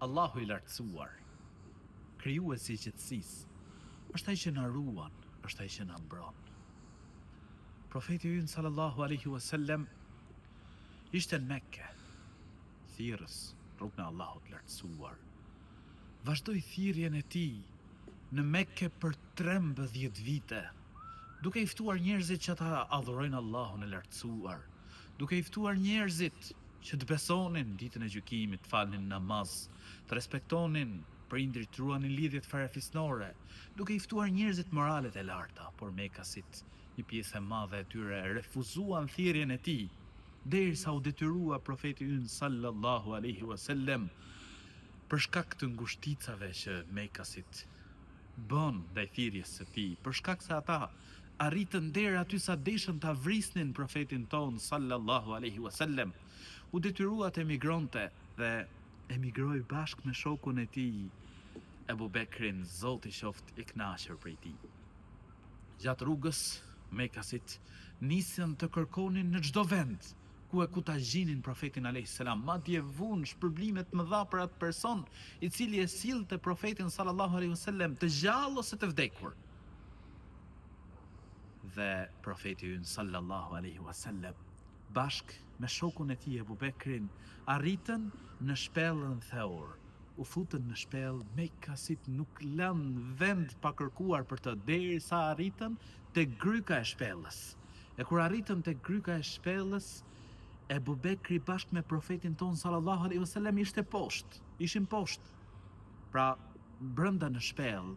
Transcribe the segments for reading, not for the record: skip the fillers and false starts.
Allahu i lartësuar, krijuesi i gjithësisë, është ai që na ruan, është ai që na mbron. Profeti ynë sallallahu alaihi wasallam ishte në Mekke, thirrës rrugën e Allahut lartësuar. Vazhdoi thirrjen e tij në Mekke për 13 vite, duke i ftuar njerëzit që ta adhurojnë Allahun e lartësuar, duke i ftuar njerëzit që të besonin ditën e gjykimit, të falnin namaz, të respektonin prindrit, të ruanin lidhjet farefisnore, duke i ftuar njerëzit moralet e larta, por mekasit, një pjesë e madhe e tyre refuzuan thirrjen e tij, derisa u detyrua profeti ynë sallallahu alaihi wasallam për shkak të ngushticave që mekasit bën ndaj thirrjes së tij, për shkak se ata arritën deri aty sa deshën ta vrisnin profetin ton sallallahu alaihi wasallam, u detyrua të emigronte dhe emigroi bashkë me shokun e tij, Ebu Bekrin, Zoti qoft i kënaqur prej tij. Gjatë rrugës, mekasit nisën të kërkonin në çdo vend ku ta gjinin profetin alayhis salam, madje vunë shpërblime të mëdha për atë person i cili e sillte profetin sallallahu alaihi wasallam të gjallë ose të vdekur. Dhe profeti ynë sallallahu alaihi wasallam bashkë me shokun e tij Ebu Bekrin arritën në shpellën Theur. U futën në shpellë, mekasit nuk lënë vend pa kërkuar për të, derisa arritën te gryka e shpellës. E kur arritën te gryka e shpellës, Ebu Bekri bashkë me profetin ton sallallahu alaihi wasallam ishin poshtë. Pra brenda në shpellë,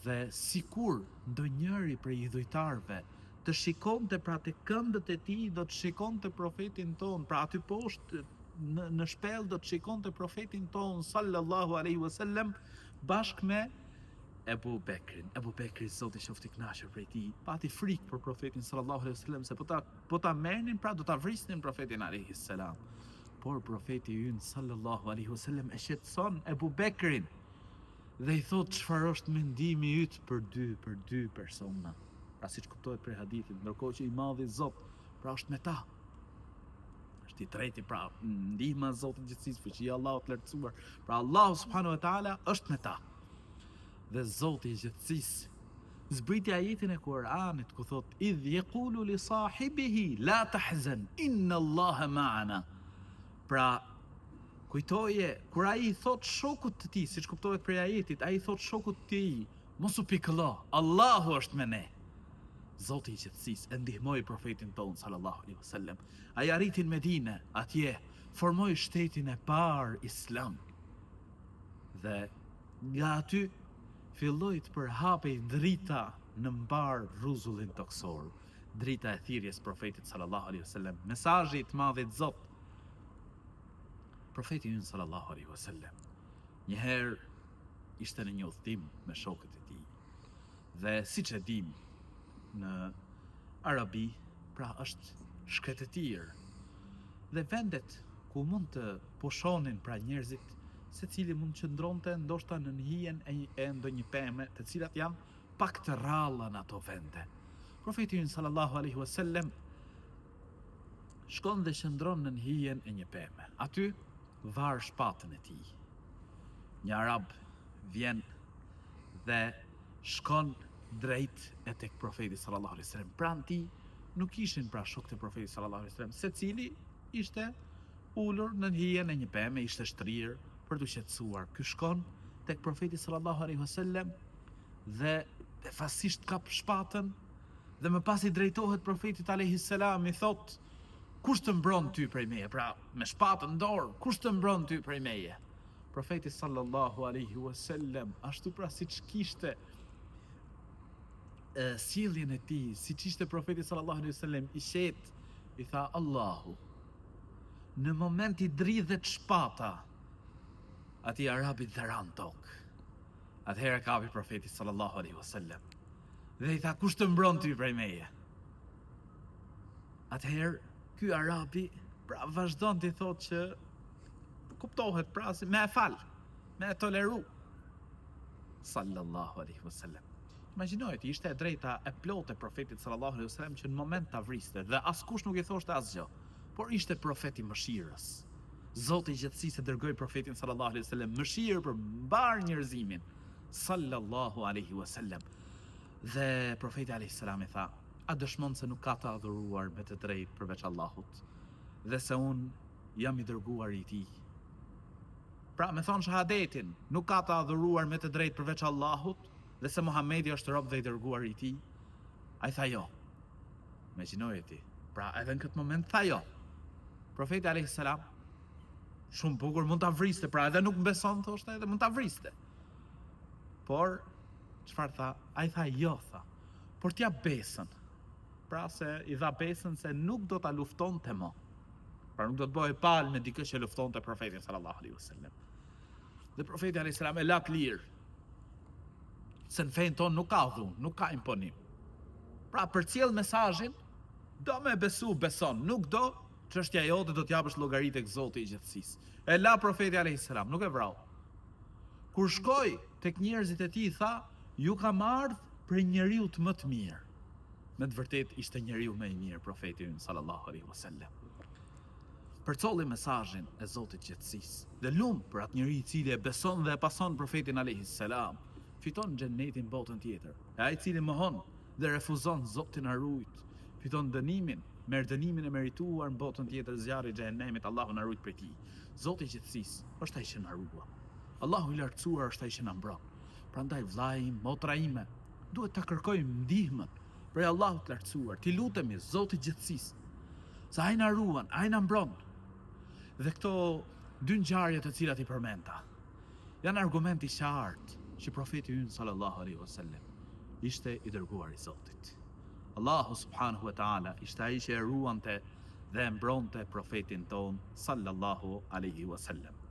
dhe sikur ndonjëri prej idhujtarëve të shikonte pra te këmbët e tij, do të shikonte profetin ton, pra aty poshtë në shpellë do të shikonte profetin ton sallallahu alaihi wasallam bashkë me Ebu Bekrin. Ebu Bekri, Zoti qoftë i kënaqur prej tij, pati frikë për profetin sallallahu alaihi wasallam se po ta merrnin, pra do ta vrisnin profetin alaihi salam. Por profeti ynë sallallahu alaihi wasallam e shqetëson Ebu Bekrin dhe i thot çfarë është mendimi yt për dy persona. Pra siç kuptohet prej hadithit, ndërkohë që i madhi Zot, pra është me ta. Është i treti, pra ndihma e Zotit gjithësisë, fuqia e Allahut lartësuar. Pra Allahu subhanahu wa taala është me ta. Dhe Zoti i gjithësisë zbriti ajetin e Kuranit ku thot idh yaqulu li sahibihi la tahzan inna Allaha ma'ana. Pra kujtoje kur ai i thot shokut të tij, siç kuptohet prej ajetit, ai i thot shokut të tij, mos u pikëllo, Allahu është me ne. Zoti i gjithësisë e ndihmoi profetin ton sallallahu alaihi wasallam. Ai arriti në Medinë, atje formoi shtetin e parë islam. Dhe nga aty filloi të përhapej drita në mbar rruzullin toksor, drita e thirrjes profetit sallallahu alaihi wasallam, mesazhi i madhit Zot. Profeti ynë sallallahu alaihi wasallam njëherë ishte në një udhtim me shokët e tij. Dhe siç e dim, në Arabi, pra është shkretëtir. Dhe vendet ku mund të pushonin pra njerëzit, secili mund të qëndronte ndoshta në hijen e ndonjë pemë, të cilat janë pak të rralla në ato vende. Profeti ynë sallallahu alaihi wasallam shkon dhe qëndron në hijen e një pemë. Aty var shpatën e tij. Një arab vjen dhe shkon drejt e tek profeti sallallahu alaihi wasallam. Pranë tij nuk ishin pra shokët e profetit sallallahu alaihi wasallam, secili ishte ulur në hijen e një pemë, ishte shtrirë për t'u qetësuar. Ky shkon tek profeti sallallahu alaihi wasallam dhe befasisht kap shpatën dhe më pas i drejtohet profetit alaihi salam, i thot: kush të mbron ty prej meje? Pra me shpatën dorë, kush të mbron ty prej meje? Profeti sallallahu alaihi wasallam ashtu pra siç kishte sjelljen e tij, siç ishte profeti sallallahu alaihi wasallam i qetë, i tha Allahu. Në moment i dridhet shpata, ati arabi dhëran tokë. Atëherë kapi profeti sallallahu alaihi wasallam dhe i tha: kush të mbron ty prej meje? Atëherë ky arabi pra vazhdon të thotë që kuptohet pra si me e fal, me e toleru. Sallallahu alaihi wasallam. Imagjinoje ti, ishte e drejta e plotë e profetit sallallahu alaihi wasallam që në moment ta vriste dhe askush nuk i thoshte asgjë, por ishte profeti mëshirës. Zoti i gjithësisë e dërgoi profetin sallallahu alaihi wasallam mëshirë për mbar njerëzimin sallallahu alaihi wasallam. Dhe profeti alaihi salam i tha: a dëshmon se nuk ka të adhuruar me të drejtë përveç Allahut dhe se unë jam i dërguar i tij? Pra me thonë shahadetin, nuk ka të adhuruar me të drejtë përveç Allahut dhe se Muhamedi është rob dhe i dërguar i tij? Ai tha jo. Imagjinoje ti. Pra edhe në këtë moment tha jo. Profeti alayhis salam shumë bukur mund ta vriste, pra edhe nuk beson thoshte, edhe mund ta vriste. Por çfarë tha? Ai tha jo, tha. Por t'ja besën. Pra se i dha besën se nuk do ta luftonte më. Pra nuk do të bëhej palë me dikë që luftonte profetin sallallahu alaihi wasallam. Dhe profeti alayhis salam e la të lirë. Se në fejnë tonë nuk ka dhunë, nuk ka imponim. Pra përcjell mesazhin, do me besu, beson, nuk do, çështja jote do t'japësh llogari tek Zoti i gjithësisë. E la profeti alayhis salam, nuk e vrau. Kur shkoi tek njerëzit e tij tha, ju kam ardhur për njeriu më të mirë. Me të vërtetë ishte njeriu më i mirë profeti ynë sallallahu alaihi wasallam. Përcolli mesazhin e Zotit gjithësisë dhe lum për atë njeri i cili e beson dhe e pason profetin alayhis salam, fiton xhenetin botën tjetër. E ai i cili mohon dhe refuzon Zotin na rujt, fiton dënimin, merr dënimin e merituar në botën tjetër, zjarri i xhenemit, Allahu na rujt prej tij. Zoti i gjithësisë është ai që na ruan. Allahu i lartësuar është ai që na mbron. Prandaj vllai im, motra ime, duhet ta kërkojmë ndihmën prej Allahut të lartësuar. Ti lutemi Zotit i gjithësisë, se ai na ruan, ai na mbron. Dhe këto dy ngjarje të cilat i përmenda janë argumenti i qartë që profeti ynë sallallahu alaihi wasallam ishte i dërguar i Zotit. Allahu subhanahu wa taala ishte ai që e ruante dhe e mbronte profetin ton sallallahu alaihi wasallam.